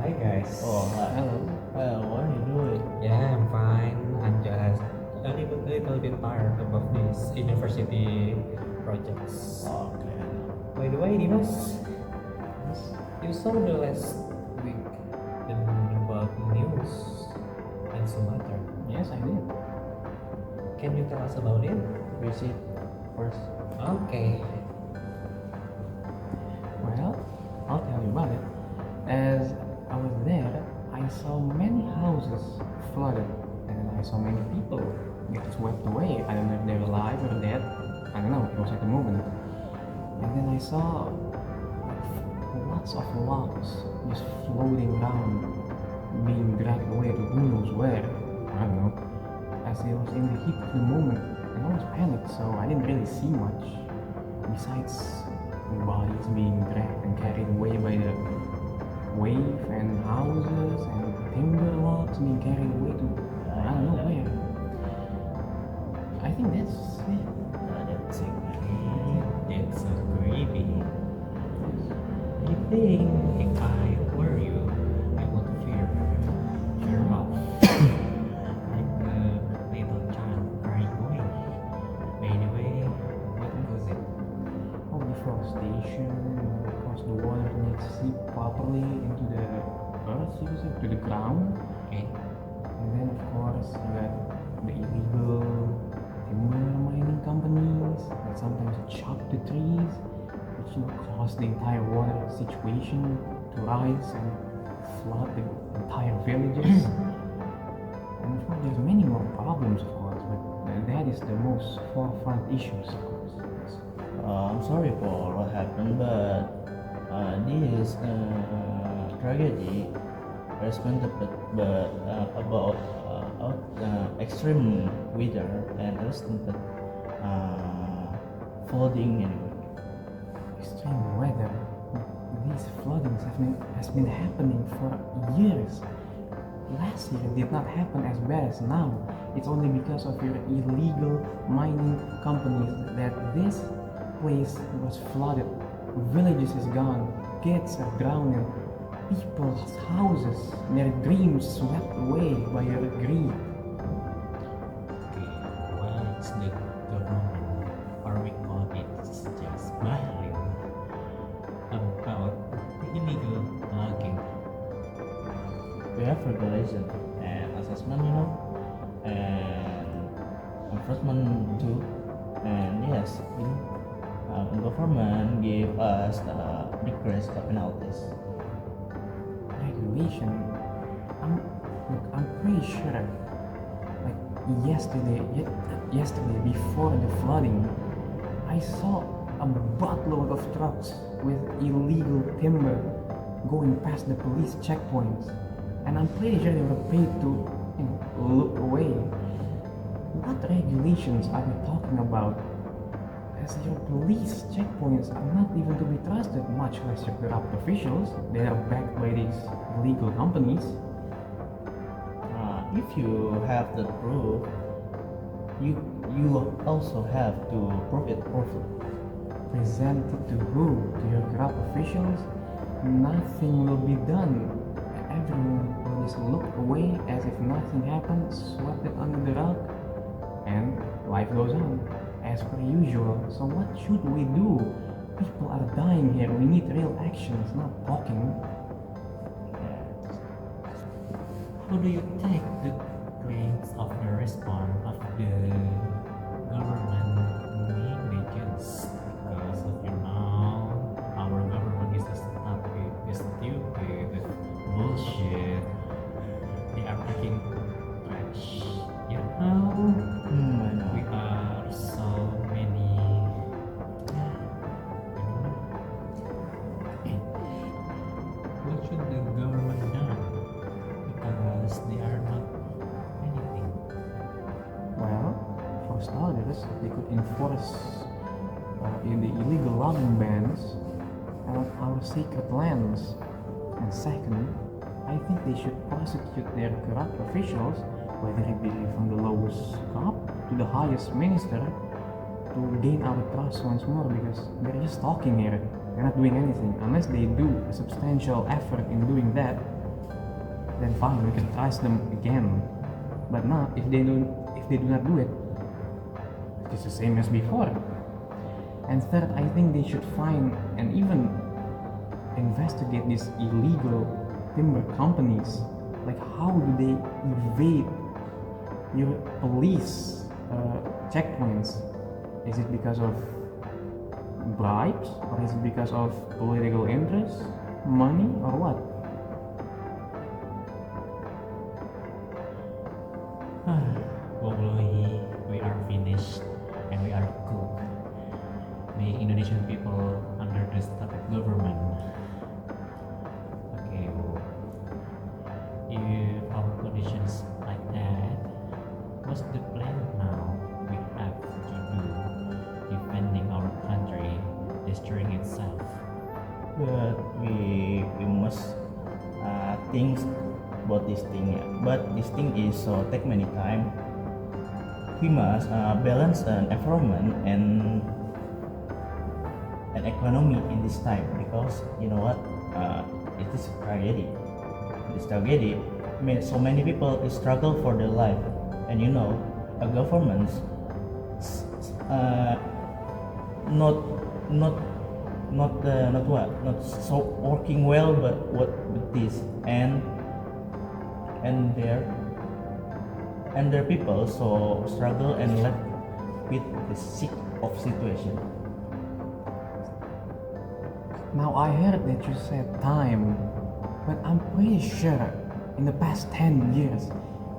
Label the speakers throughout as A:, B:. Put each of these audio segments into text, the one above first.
A: Hi guys.
B: Oh, hi.
C: Hello.
B: What are you doing?
A: Yeah, I'm fine. I'm just a little bit tired about these university projects.
B: Okay.
A: By the way, Dimas,
B: Yes.
A: you saw the last week the about news in Sumatra.
C: Yes, I did.
A: Can you tell us about it?
C: Visit first.
A: Okay.
C: Well, I'll tell you about it. As I was there, I saw many houses flooded, and I saw many people get swept away. I don't know if they're alive or dead. I don't know. It was at the moment. And then I saw lots of logs just floating around, being dragged away to who knows where. I don't know. As it was in the heat of the moment, and I was panicked, so I didn't really see much. Besides bodies being dragged and carried away by the wave, and houses and timber logs being carried away to I don't know where. I think that's it.
B: That's it.
A: It's so creepy. I think if I were you, I would fear off. Like a little child crying away. Anyway, what was it?
C: Oh, deforestation, because the water needs to seep properly into the earth, you could say, to the ground.
A: Okay.
C: And then, of course, you got the illegal timber mining companies that sometimes chop the trees, which cause the entire water situation to rise and flood the entire villages. And of course, there's many more problems, of course, but that is the most forefront issues, of course. Yes.
B: I'm sorry for what happened, but this tragedy responded about extreme weather and responded flooding anyway.
C: Extreme weather. These floodings has been happening for years. Last year it did not happen as bad as now. It's only because of your illegal mining companies that this place was flooded. Villages is gone. Kids are drowning. People's houses, their dreams swept away by your greed.
A: Okay, what's the government, or we call it just violin, about the illegal logging?
B: We have regulation and assessment, and enforcement too. And yes, the government gave us the decrease the penalties.
C: Regulation. I'm pretty sure. Like yesterday before the flooding, I saw a buttload of trucks with illegal timber going past the police checkpoints, and I'm pretty sure they were paid to look away. What regulations are we talking about? As your police checkpoints are not even to be trusted, much less your corrupt officials. They are backed by these illegal companies.
B: If you have the proof, you also have to prove it properly.
C: Present it to who? To your corrupt officials? Nothing will be done. Everyone will just look away as if nothing happened, swept it under the rug, and life goes on as per usual. So what should we do? People are dying here. We need real actions, not talking.
A: How do you take the claims of the response of the government negligence? Because of our government is stupid, bullshit. They are taking trash. You know,
B: I know.
A: we are so many. What should the government do? Because they are not anything.
C: Well, for starters, they could enforce in the illegal logging bans on our sacred lands. And second, I think they should prosecute their corrupt officials, whether it be from the lowest cop to the highest minister, to gain our trust once more, because they're just talking here. They're not doing anything. Unless they do a substantial effort in doing that, then fine, we can trust them again. But not if they do not do it. It's the same as before. And third, I think they should find and even investigate these illegal timber companies. Like, how do they evade your police checkpoints? Is it because of bribes, or is it because of political interest, money, or what?
A: Hopefully we are finished and we are cooked. The Indonesian people under the static government. Okay, well, if our conditions like that, what's the plan now we have to do defending our country, destroying itself?
B: But we must think about this thing. Yeah. But this thing is so take many time. We must balance an environment and an economy in this time, because you know what, it is a tragedy. This tragedy, so many people struggle for their life, and you know, a government not so working well, but what with this and their people so struggle and left with the sick of situation.
C: Now I heard that you said time, but I'm pretty sure in the past 10 years,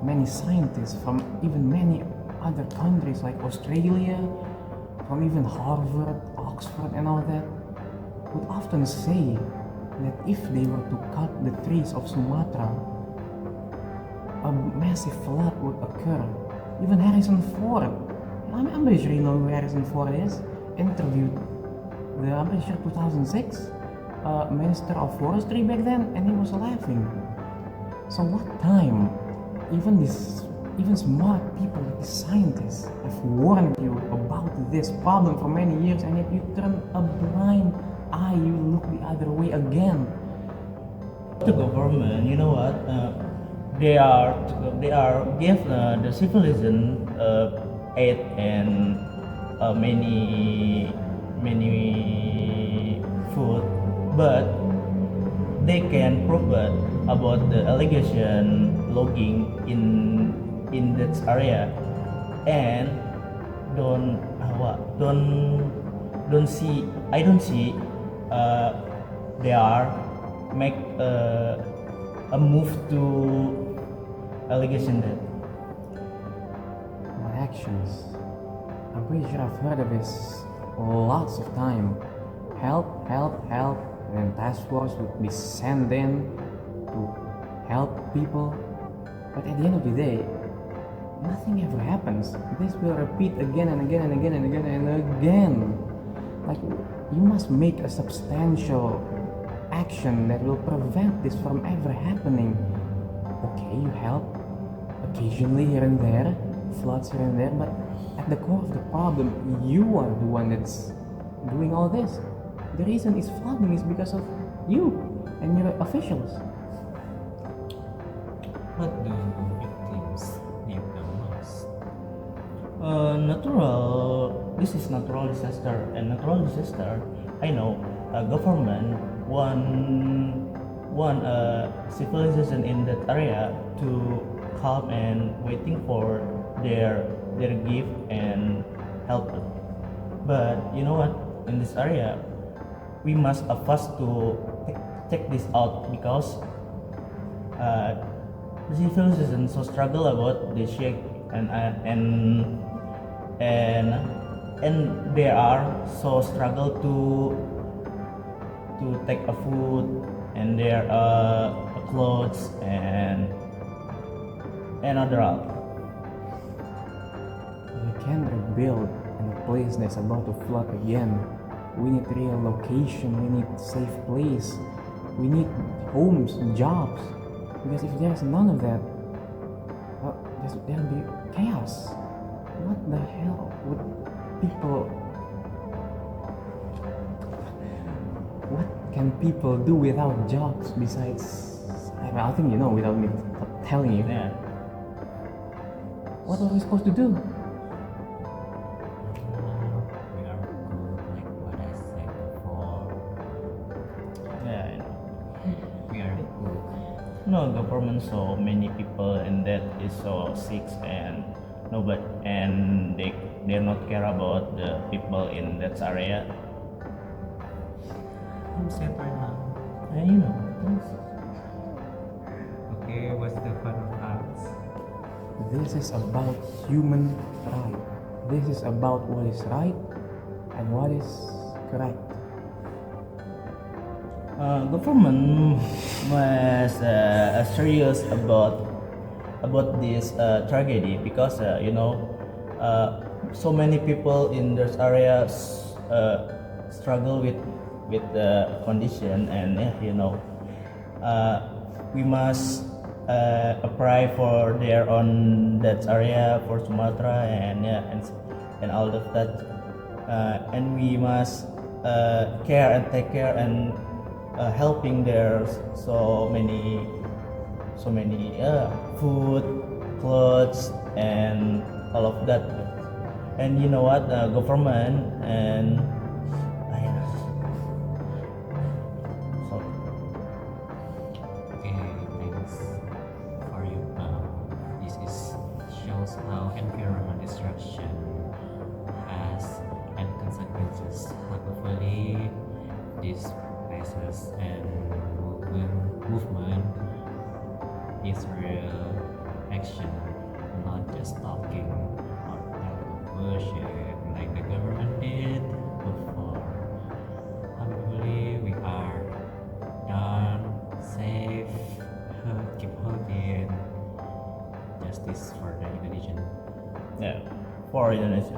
C: many scientists from even many other countries like Australia, from even Harvard, Oxford and all that, would often say that if they were to cut the trees of Sumatra, a massive flood would occur. Even Harrison Ford, I'm pretty sure you know who Harrison Ford is, interviewed I'm pretty sure 2006 Minister of Forestry back then, and he was laughing. So what time? Even smart people like the scientists have warned you about this problem for many years, and yet you turn a blind eye, you look the other way again.
B: The government, you know what? They are give the civilization aid and many food, but they can prove it about the allegation logging in that area, and don't see. I don't see they are make a move to allegation that.
C: My actions, I'm pretty sure I've heard of this lots of time. Help, and then task force would be sent in to help people, but at the end of the day, nothing ever happens. This will repeat again and again and again and again and again. Like, you must make a substantial action that will prevent this from ever happening. Okay, you help occasionally here and there, floods here and there, but at the core of the problem, you are the one that's doing all this. The reason it's flooding is because of you and your officials.
A: What do victims need the most?
B: This is natural disaster, and natural disaster, I know, government one civilization in that area to come and waiting for their gift and help them. But you know what? In this area, we must first to check this out, because the civilization so struggle about the shake and they are so struggle to take a food and their clothes and other out.
C: We can rebuild in a place that's about to flood again. We need real location, we need safe place, we need homes, jobs. Because if there's none of that, well, there'll be chaos. What the hell would people... What can people do without jobs besides I think you know without me telling you.
B: Yeah.
C: What are we supposed to do?
A: We are good, like what I said before.
B: Yeah, I know.
A: We are good.
B: No, government so many people and that is so sick and nobody and they not care about the people in that area.
A: I'm sad right now.
B: And you know,
A: Okay, what's the fun of us?
C: This is about human right. This is about what is right and what is correct.
B: government was serious about this tragedy because so many people in this area struggle with the condition and we must apply for their own that area for Sumatra and all of that and we must care and take care and helping there so many food, clothes, and all of that. And you know what, government and so
A: Okay, thanks for you. This is shows how environment destruction has and consequences. Hopefully, this places and movement is real action, not just talking or bullshit like the government did before. Hopefully, we are done, safe, keep hoping justice for the Indonesian.
B: yeah, for Indonesia.